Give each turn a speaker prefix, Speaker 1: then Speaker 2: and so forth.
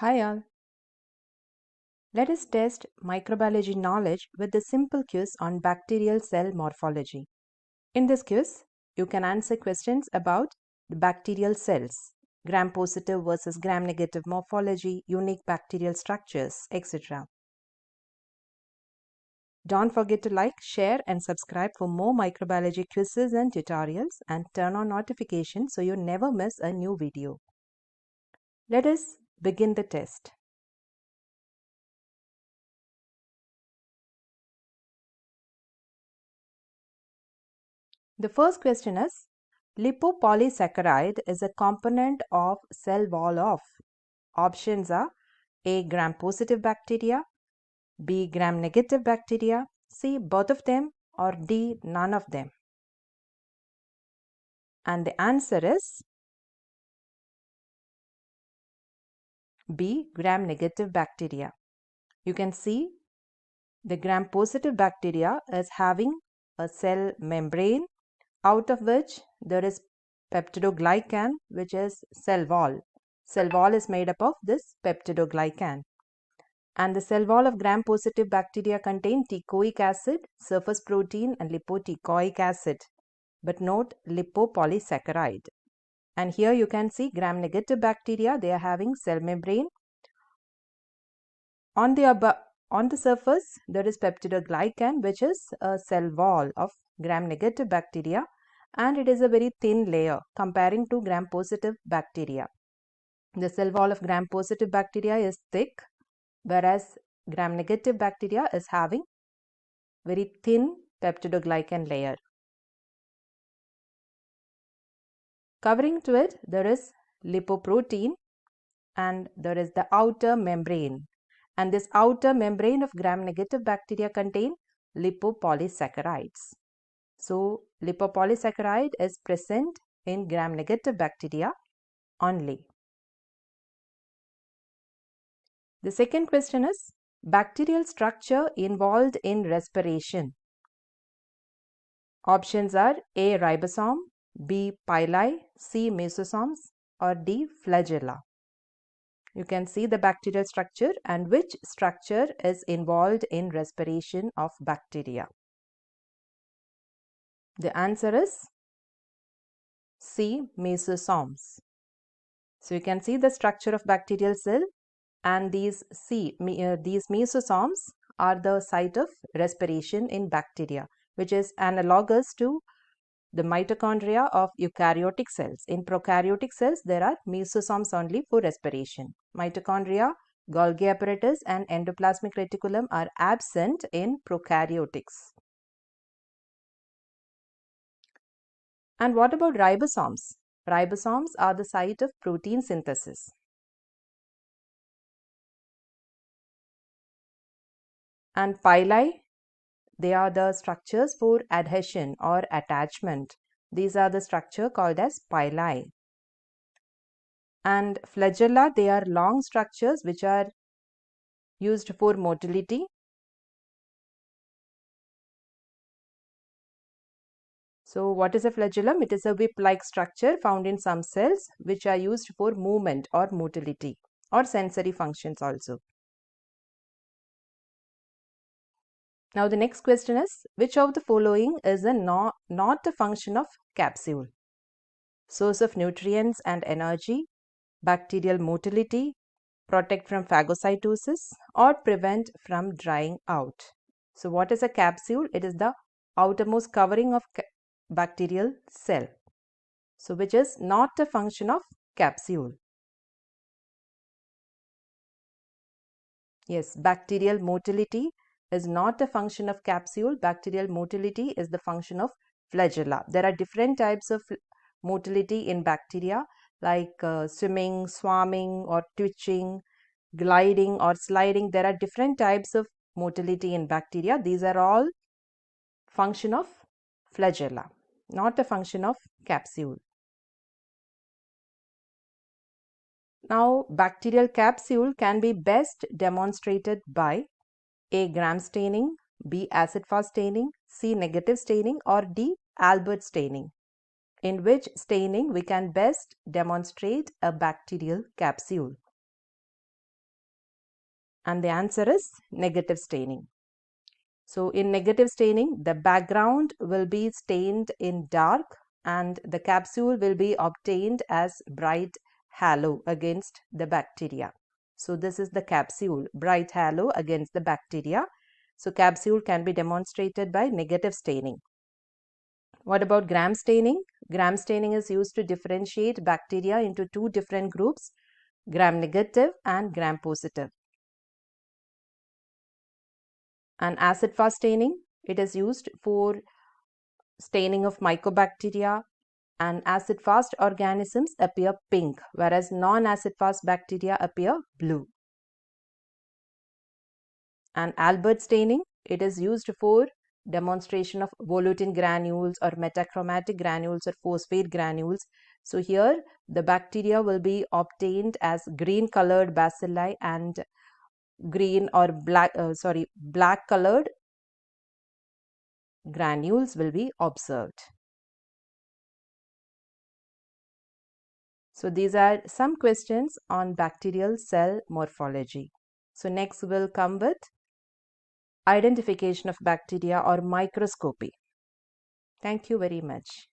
Speaker 1: Hi all. Let us test microbiology knowledge with the simple quiz on bacterial cell morphology. In this quiz, you can answer questions about the bacterial cells, gram-positive versus gram-negative morphology, unique bacterial structures, etc. Don't forget to like, share and subscribe for more microbiology quizzes and tutorials, and turn on notifications so you never miss a new video. Let us begin the test. The first question is, lipopolysaccharide is a component of cell wall of. Options are A. gram-positive bacteria, B. gram-negative bacteria, C. both of them, or D. none of them. And the answer is B. gram-negative bacteria. You can see the gram-positive bacteria is having a cell membrane, out of which there is peptidoglycan, which is cell wall. Cell wall is made up of this peptidoglycan. And the cell wall of gram-positive bacteria contain teichoic acid, surface protein and lipoteichoic acid. But note lipopolysaccharide. And here you can see gram-negative bacteria, they are having cell membrane. On the surface, there is peptidoglycan, which is a cell wall of gram-negative bacteria, and it is a very thin layer comparing to gram-positive bacteria. The cell wall of gram-positive bacteria is thick, whereas gram-negative bacteria is having very thin peptidoglycan layer. Covering to it, there is lipoprotein and there is the outer membrane. And this outer membrane of gram-negative bacteria contain lipopolysaccharides. So, lipopolysaccharide is present in gram-negative bacteria only. The second question is, bacterial structure involved in respiration. Options are A. ribosome, B. pili, C. mesosomes, or D. flagella. You can see the bacterial structure and which structure is involved in respiration of bacteria. The answer is C. mesosomes. So you can see the structure of bacterial cell, and these mesosomes are the site of respiration in bacteria, which is analogous to the mitochondria of eukaryotic cells. In prokaryotic cells, there are mesosomes only for respiration. Mitochondria, Golgi apparatus and endoplasmic reticulum are absent in prokaryotics. And what about ribosomes? Ribosomes are the site of protein synthesis. And pili, they are the structures for adhesion or attachment. These are the structure called as pili. And flagella, they are long structures which are used for motility. So what is a flagellum? It is a whip-like structure found in some cells which are used for movement or motility or sensory functions also. Now the next question is, which of the following is not a function of capsule? Source of nutrients and energy, bacterial motility, protect from phagocytosis, or prevent from drying out. So what is a capsule? It is the outermost covering of bacterial cell. So which is not a function of capsule. Yes, bacterial motility is not a function of capsule. Bacterial motility is the function of flagella. There are different types of motility in bacteria, like swimming, swarming or twitching, gliding or sliding. There are different types of motility in bacteria. These are all function of flagella, not a function of capsule. Now, bacterial capsule can be best demonstrated by A. Gram staining, B. acid fast staining, C. negative staining, or D. Albert staining. In which staining we can best demonstrate a bacterial capsule? And the answer is negative staining. So in negative staining, the background will be stained in dark and the capsule will be obtained as bright halo against the bacteria. So this is the capsule, bright halo against the bacteria. So capsule can be demonstrated by negative staining. What about gram staining? Gram staining is used to differentiate bacteria into two different groups, gram negative and gram positive. And acid fast staining, it is used for staining of mycobacteria, and acid fast organisms appear pink, whereas non-acid fast bacteria appear blue. And Albert staining, it is used for demonstration of volutin granules or metachromatic granules or phosphate granules. So here the bacteria will be obtained as green colored bacilli and green or black colored granules will be observed. So these are some questions on bacterial cell morphology. So next we'll come with identification of bacteria or microscopy. Thank you very much.